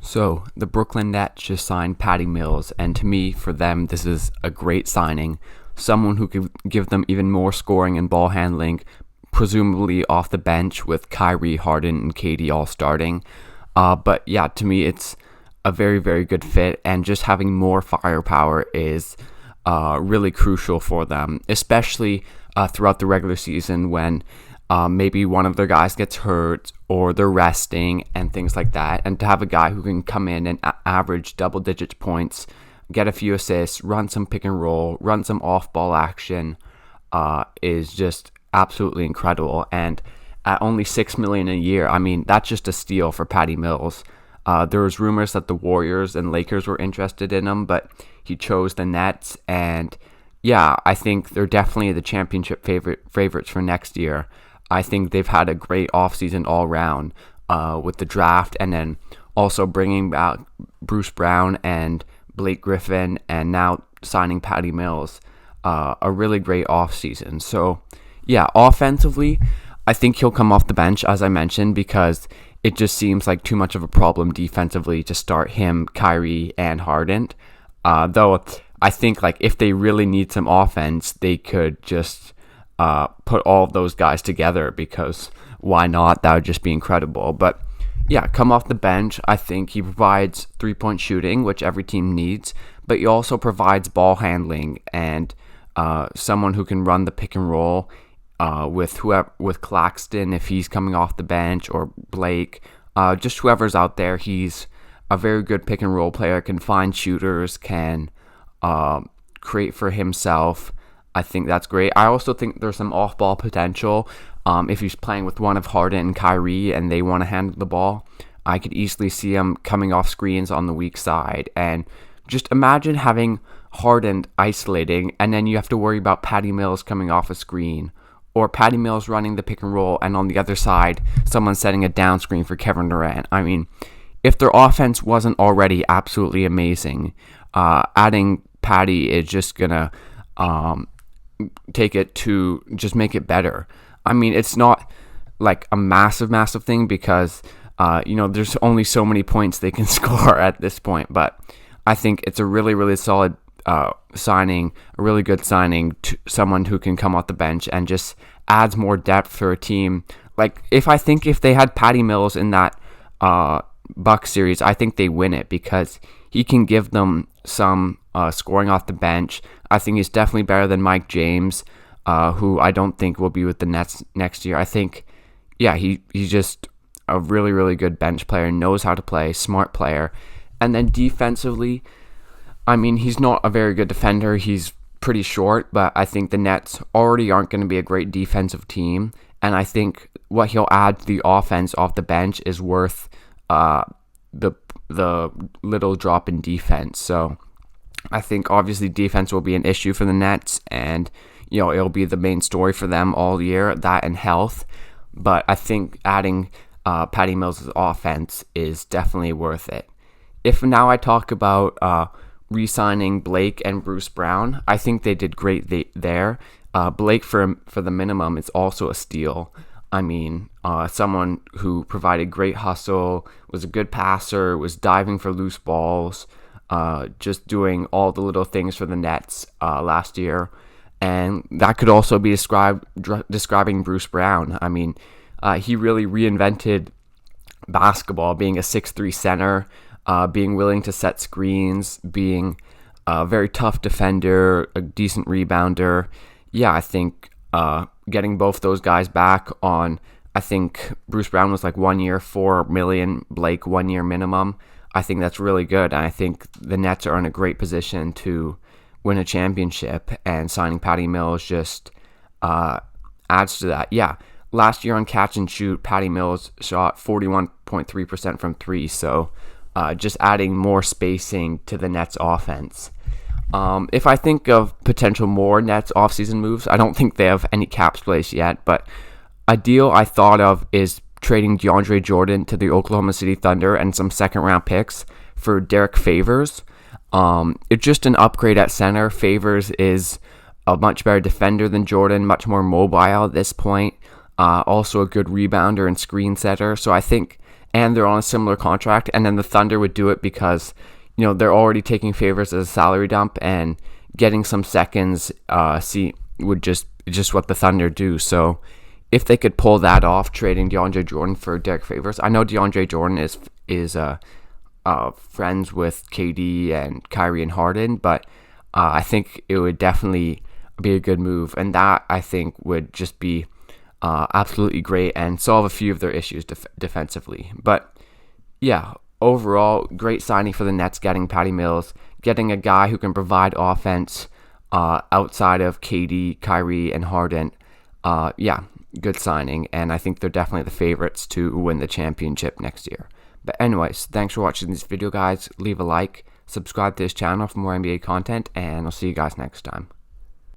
So the Brooklyn Nets just signed Patty Mills, and to me, for them, this is a great signing. Someone who could give them even more scoring and ball handling, presumably off the bench with Kyrie, Harden, and KD all starting. But yeah, to me, it's a very, very good fit, and just having more firepower is really crucial for them, especially throughout the regular season when maybe one of their guys gets hurt or they're resting and things like that. And to have a guy who can come in and average double-digit points, get a few assists, run some pick and roll, run some off-ball action is just absolutely incredible. And at only $6 million a year, I mean, that's just a steal for Patty Mills. There was rumors that the Warriors and Lakers were interested in him, but he chose the Nets. And yeah, I think they're definitely the championship favorites for next year. I think they've had a great offseason all around with the draft, and then also bringing back Bruce Brown and Blake Griffin, and now signing Patty Mills. A really great offseason. So yeah, offensively, I think he'll come off the bench, as I mentioned, because it just seems like too much of a problem defensively to start him, Kyrie, and Harden. Though I think like if they really need some offense, they could just put all of those guys together, because why not? That would just be incredible. But yeah, come off the bench. I think he provides 3-point shooting, which every team needs, but he also provides ball handling and someone who can run the pick and roll with Claxton if he's coming off the bench, or Blake, just whoever's out there. He's a very good pick and roll player, can find shooters, can create for himself. I think that's great. I also think there's some off-ball potential. If he's playing with one of Harden and Kyrie and they want to handle the ball, I could easily see him coming off screens on the weak side. And just imagine having Harden isolating, and then you have to worry about Patty Mills coming off a screen, or Patty Mills running the pick and roll, and on the other side, someone setting a down screen for Kevin Durant. I mean, if their offense wasn't already absolutely amazing, adding Patty is just going to take it to just make it better. I mean, it's not like a massive thing, because there's only so many points they can score at this point, but I think it's a really, really solid signing, a really good signing, to someone who can come off the bench and just adds more depth for a team. Like, if they had Patty Mills in that Bucks series, I think they win it, because he can give them some scoring off the bench. I think he's definitely better than Mike James, who I don't think will be with the Nets next year. I think, yeah, he's just a really, really good bench player, knows how to play, smart player. And then defensively, I mean, he's not a very good defender. He's pretty short, but I think the Nets already aren't going to be a great defensive team. And I think what he'll add to the offense off the bench is worth the little drop in defense. So I think obviously defense will be an issue for the Nets, and it'll be the main story for them all year, that and health. But I think adding Patty Mills' offense is definitely worth it. If now I talk about re-signing Blake and Bruce Brown, I think they did great there. Blake for the minimum is also a steal. I mean, someone who provided great hustle, was a good passer, was diving for loose balls, just doing all the little things for the Nets last year. And that could also be describing Bruce Brown. I mean, he really reinvented basketball, being a 6'3" center, being willing to set screens, being a very tough defender, a decent rebounder. Yeah, I think getting both those guys back on, I think Bruce Brown was like 1 year, $4 million, Blake 1 year minimum. I think that's really good. And I think the Nets are in a great position to win a championship, and signing Patty Mills just adds to that. Yeah, last year on catch and shoot, Patty Mills shot 41.3% from three. So just adding more spacing to the Nets offense. If I think of potential more Nets offseason moves, I don't think they have any cap space yet, but a deal I thought of is trading DeAndre Jordan to the Oklahoma City Thunder and some second-round picks for Derek Favors. It's just an upgrade at center. Favors is a much better defender than Jordan, much more mobile at this point. Also a good rebounder and screen setter. So I think and they're on a similar contract. And then the Thunder would do it because, they're already taking favors as a salary dump, and getting some seconds would just what the Thunder do. So if they could pull that off, trading DeAndre Jordan for Derek Favors. I know DeAndre Jordan is friends with KD and Kyrie and Harden, but I think it would definitely be a good move, and that I think would just be absolutely great and solve a few of their issues defensively. But yeah, overall, great signing for the Nets, getting Patty Mills, getting a guy who can provide offense outside of KD, Kyrie, and Harden. Yeah, good signing, and I think they're definitely the favorites to win the championship next year. But anyways, thanks for watching this video, guys. Leave a like, subscribe to this channel for more NBA content, and I'll see you guys next time.